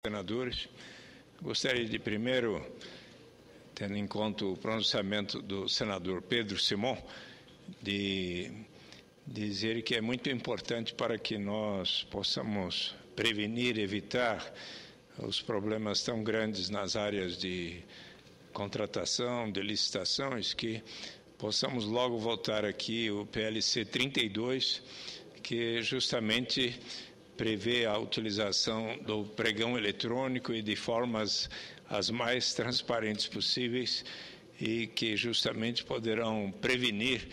Senadores, gostaria de primeiro, tendo em conta o pronunciamento do senador Pedro Simon, de dizer que é muito importante para que nós possamos prevenir, evitar os problemas tão grandes nas áreas de contratação, de licitações, que possamos logo votar aqui o PLC 32, que justamente prevê a utilização do pregão eletrônico e de formas as mais transparentes possíveis e que justamente poderão prevenir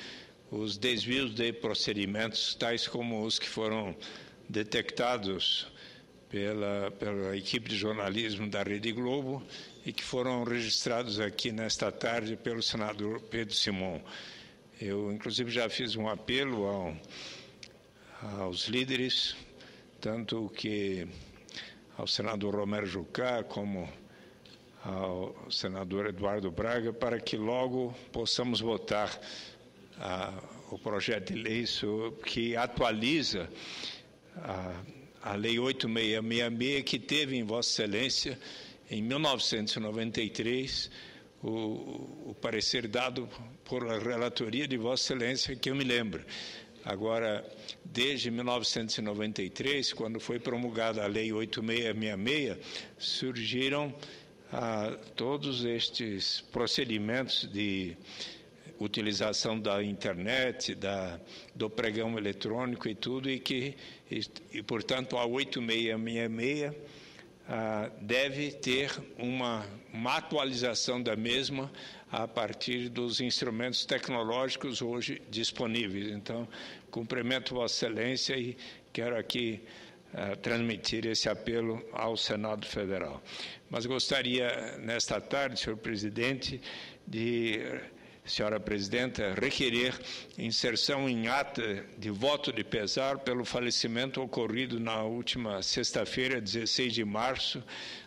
os desvios de procedimentos, tais como os que foram detectados pela equipe de jornalismo da Rede Globo e que foram registrados aqui nesta tarde pelo senador Pedro Simon. Eu, inclusive, já fiz um apelo aos líderes, tanto que ao senador Romero Jucá como ao senador Eduardo Braga, para que logo possamos votar o projeto de lei que atualiza a Lei 8666, que teve em Vossa Excelência, em 1993, o parecer dado por a relatoria de Vossa Excelência, que eu me lembro. Agora, desde 1993, quando foi promulgada a Lei 8666, surgiram todos estes procedimentos de utilização da internet, do pregão eletrônico e tudo, e portanto, a 8666 deve ter uma atualização da mesma a partir dos instrumentos tecnológicos hoje disponíveis. Então, cumprimento Vossa Excelência e quero aqui transmitir esse apelo ao Senado Federal. Mas gostaria, nesta tarde, senhor presidente, senhora presidenta, requerer inserção em ata de voto de pesar pelo falecimento ocorrido na última sexta-feira, 16 de março,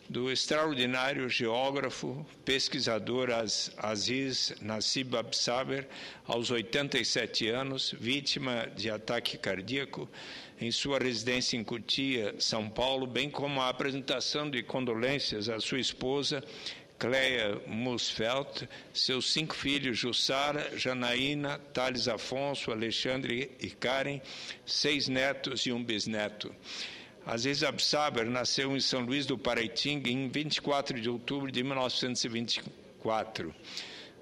do extraordinário geógrafo, pesquisador Aziz Nassib Absaber, aos 87 anos, vítima de ataque cardíaco, em sua residência em Cotia, São Paulo, bem como a apresentação de condolências à sua esposa, Cleia Musfelt, seus 5 filhos, Jussara, Janaína, Thales Afonso, Alexandre e Karen, 6 netos e um bisneto. Aziz Absaber nasceu em São Luís do Paraitinga em 24 de outubro de 1924.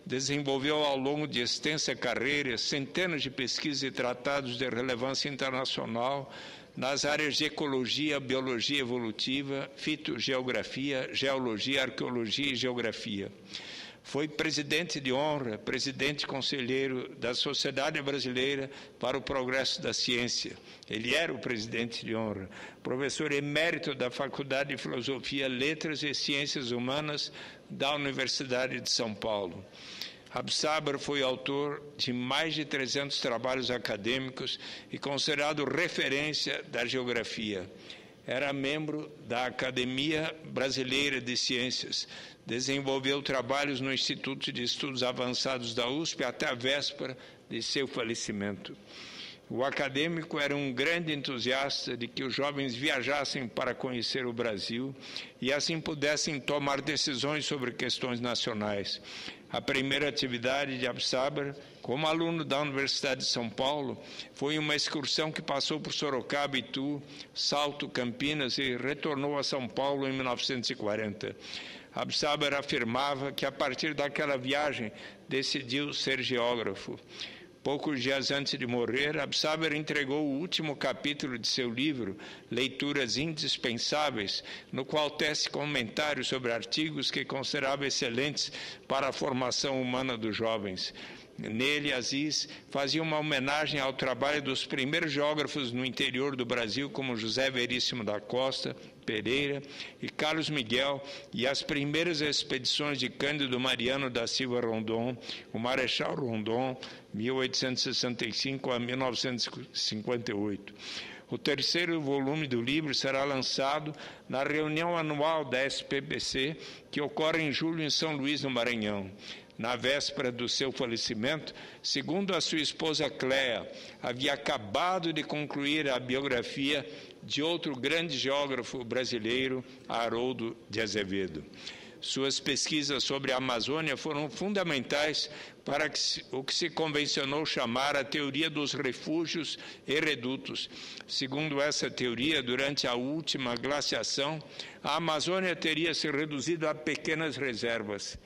Desenvolveu ao longo de extensa carreira centenas de pesquisas e tratados de relevância internacional nas áreas de ecologia, biologia evolutiva, fitogeografia, geologia, arqueologia e geografia. Foi presidente de honra, presidente conselheiro da Sociedade Brasileira para o Progresso da Ciência. Ele era o presidente de honra. Professor emérito da Faculdade de Filosofia, Letras e Ciências Humanas da Universidade de São Paulo. Absaber foi autor de mais de 300 trabalhos acadêmicos e considerado referência da geografia. Era membro da Academia Brasileira de Ciências. Desenvolveu trabalhos no Instituto de Estudos Avançados da USP até a véspera de seu falecimento. O acadêmico era um grande entusiasta de que os jovens viajassem para conhecer o Brasil e assim pudessem tomar decisões sobre questões nacionais. A primeira atividade de Absaber, como aluno da Universidade de São Paulo, foi uma excursão que passou por Sorocaba, Itu, Salto, Campinas e retornou a São Paulo em 1940. Absaber afirmava que, a partir daquela viagem, decidiu ser geógrafo. Poucos dias antes de morrer, Absaber entregou o último capítulo de seu livro, Leituras Indispensáveis, no qual tece comentários sobre artigos que considerava excelentes para a formação humana dos jovens. Nele, Aziz fazia uma homenagem ao trabalho dos primeiros geógrafos no interior do Brasil, como José Veríssimo da Costa Pereira e Carlos Miguel, e as primeiras expedições de Cândido Mariano da Silva Rondon, o Marechal Rondon, 1865 a 1958. O terceiro volume do livro será lançado na reunião anual da SPBC, que ocorre em julho em São Luís, no Maranhão. Na véspera do seu falecimento, segundo a sua esposa Cleia, havia acabado de concluir a biografia de outro grande geógrafo brasileiro, Haroldo de Azevedo. Suas pesquisas sobre a Amazônia foram fundamentais para o que se convencionou chamar a teoria dos refúgios e redutos. Segundo essa teoria, durante a última glaciação, a Amazônia teria se reduzido a pequenas reservas.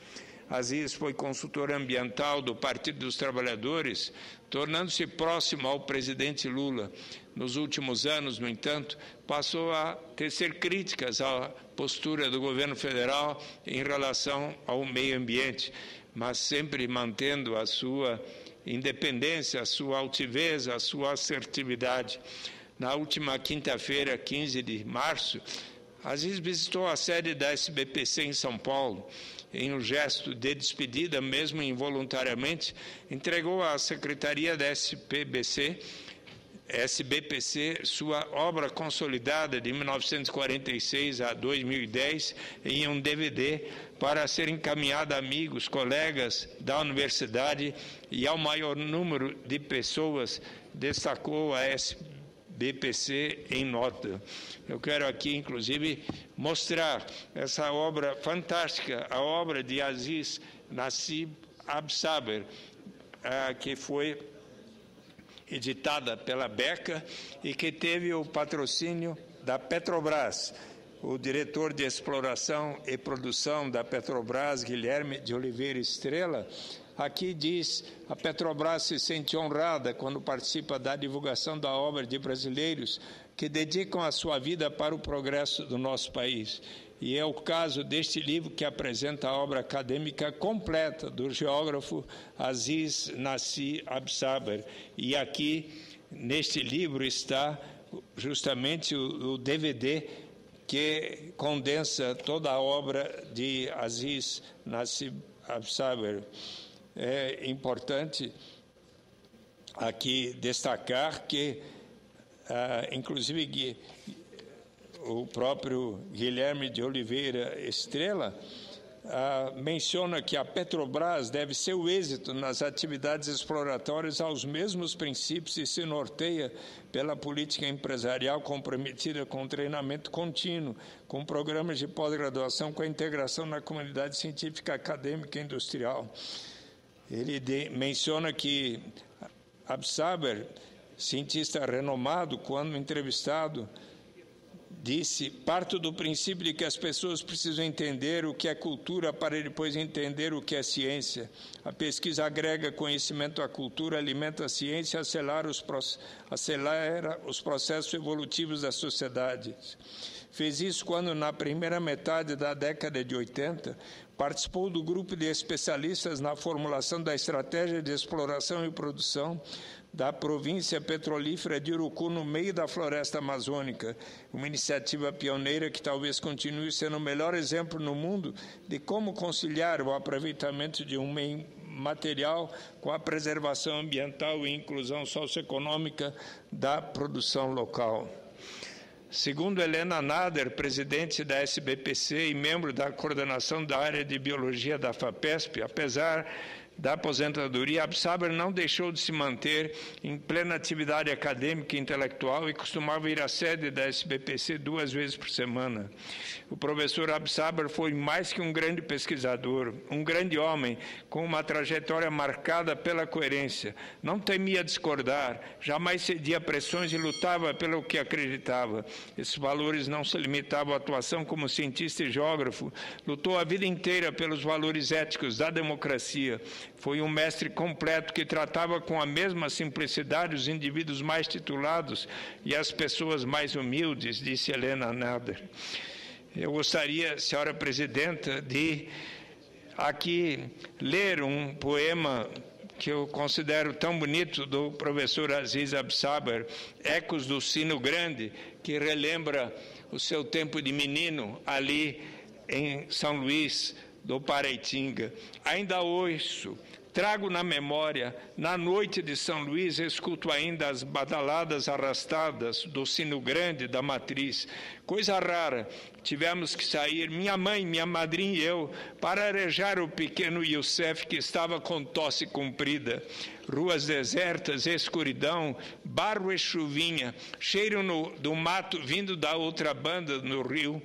Aziz foi consultor ambiental do Partido dos Trabalhadores, tornando-se próximo ao presidente Lula. Nos últimos anos, no entanto, passou a tecer críticas à postura do governo federal em relação ao meio ambiente, mas sempre mantendo a sua independência, a sua altivez, a sua assertividade. Na última quinta-feira, 15 de março, Aziz visitou a sede da SBPC em São Paulo. Em um gesto de despedida, mesmo involuntariamente, entregou à Secretaria da SBPC sua obra consolidada de 1946 a 2010 em um DVD para ser encaminhada a amigos, colegas da universidade e ao maior número de pessoas, destacou a SBPC em nota. Eu quero aqui, inclusive, mostrar essa obra fantástica, a obra de Aziz Nassib Absaber, que foi editada pela Beca e que teve o patrocínio da Petrobras. O diretor de exploração e produção da Petrobras, Guilherme de Oliveira Estrela, aqui diz: a Petrobras se sente honrada quando participa da divulgação da obra de brasileiros que dedicam a sua vida para o progresso do nosso país. E é o caso deste livro que apresenta a obra acadêmica completa do geógrafo Aziz Nassib Absaber. E aqui, neste livro, está justamente o DVD que condensa toda a obra de Aziz Nassib Absaber. É importante aqui destacar que, inclusive, o próprio Guilherme de Oliveira Estrela menciona que a Petrobras deve seu êxito nas atividades exploratórias aos mesmos princípios e se norteia pela política empresarial comprometida com o treinamento contínuo, com programas de pós-graduação, com a integração na comunidade científica, acadêmica e industrial. Ele menciona que Absaber, cientista renomado, quando entrevistado, disse: parto do princípio de que as pessoas precisam entender o que é cultura para depois entender o que é ciência. A pesquisa agrega conhecimento à cultura, alimenta a ciência, acelera os processos evolutivos da sociedade. Fez isso quando, na primeira metade da década de 80, participou do grupo de especialistas na formulação da estratégia de exploração e produção da província petrolífera de Urucu, no meio da floresta amazônica, uma iniciativa pioneira que talvez continue sendo o melhor exemplo no mundo de como conciliar o aproveitamento de um meio material com a preservação ambiental e inclusão socioeconômica da produção local. Segundo Helena Nader, presidente da SBPC e membro da coordenação da área de biologia da FAPESP, apesar da aposentadoria, Absaber não deixou de se manter em plena atividade acadêmica e intelectual e costumava ir à sede da SBPC 2 vezes por semana. O professor Absaber foi mais que um grande pesquisador, um grande homem com uma trajetória marcada pela coerência. Não temia discordar, jamais cedia a pressões e lutava pelo que acreditava. Esses valores não se limitavam à atuação como cientista e geógrafo, lutou a vida inteira pelos valores éticos da democracia. Foi um mestre completo que tratava com a mesma simplicidade os indivíduos mais titulados e as pessoas mais humildes, disse Helena Nader. Eu gostaria, senhora presidenta, de aqui ler um poema que eu considero tão bonito do professor Aziz Absaber, Ecos do Sino Grande, que relembra o seu tempo de menino ali em São Luís do Paraitinga. Ainda ouço Trago na memória, na noite de São Luís, escuto ainda as badaladas arrastadas do sino grande da matriz. Coisa rara, tivemos que sair, minha mãe, minha madrinha e eu, para arejar o pequeno Youssef, que estava com tosse comprida. Ruas desertas, escuridão, barro e chuvinha, cheiro do mato vindo da outra banda no rio.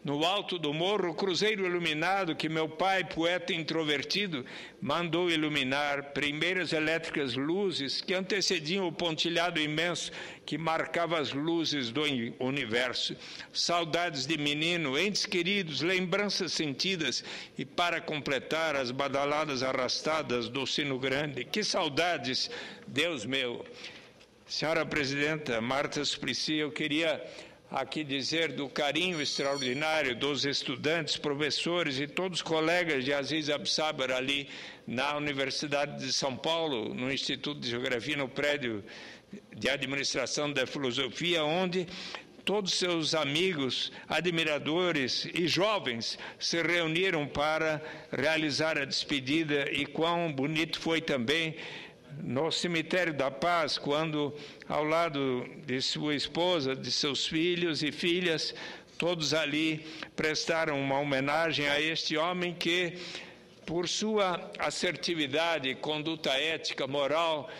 No alto do morro, o cruzeiro iluminado que meu pai, poeta introvertido, mandou iluminar, primeiras elétricas luzes que antecediam o pontilhado imenso que marcava as luzes do universo. Saudades de menino, entes queridos, lembranças sentidas e, para completar, as badaladas arrastadas do sino grande. Que saudades, Deus meu! Senhora Presidenta Marta Suplicy, eu queria aqui dizer do carinho extraordinário dos estudantes, professores e todos os colegas de Aziz Absaber ali na Universidade de São Paulo, no Instituto de Geografia, no prédio de Administração da Filosofia, onde todos seus amigos, admiradores e jovens se reuniram para realizar a despedida, e quão bonito foi também no Cemitério da Paz, quando, ao lado de sua esposa, de seus filhos e filhas, todos ali prestaram uma homenagem a este homem que, por sua assertividade, conduta ética, moral,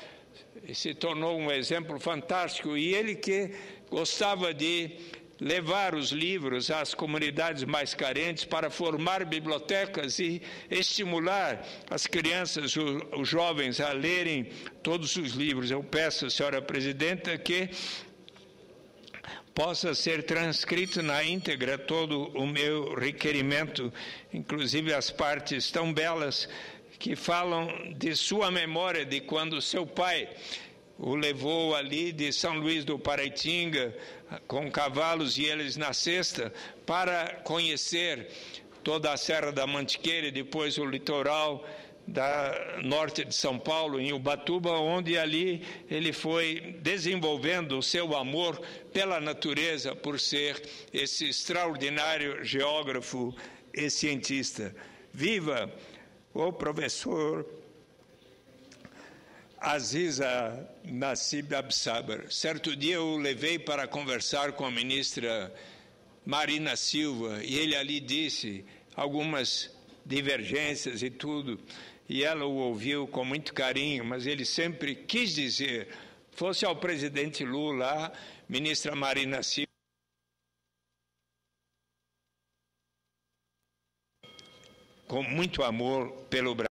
se tornou um exemplo fantástico. E ele que gostava de levar os livros às comunidades mais carentes para formar bibliotecas e estimular as crianças, os jovens a lerem todos os livros. Eu peço, senhora Presidenta, que possa ser transcrito na íntegra todo o meu requerimento, inclusive as partes tão belas que falam de sua memória, de quando seu pai o levou ali de São Luís do Paraitinga, com cavalos e eles na cesta, para conhecer toda a Serra da Mantiqueira e depois o litoral da norte de São Paulo, em Ubatuba, onde ali ele foi desenvolvendo o seu amor pela natureza, por ser esse extraordinário geógrafo e cientista. Viva o professor Aziz Nassib Absaber. Certo dia eu o levei para conversar com a ministra Marina Silva e ele ali disse algumas divergências e tudo, e ela o ouviu com muito carinho, mas ele sempre quis dizer, fosse ao presidente Lula, ministra Marina Silva, com muito amor pelo Brasil.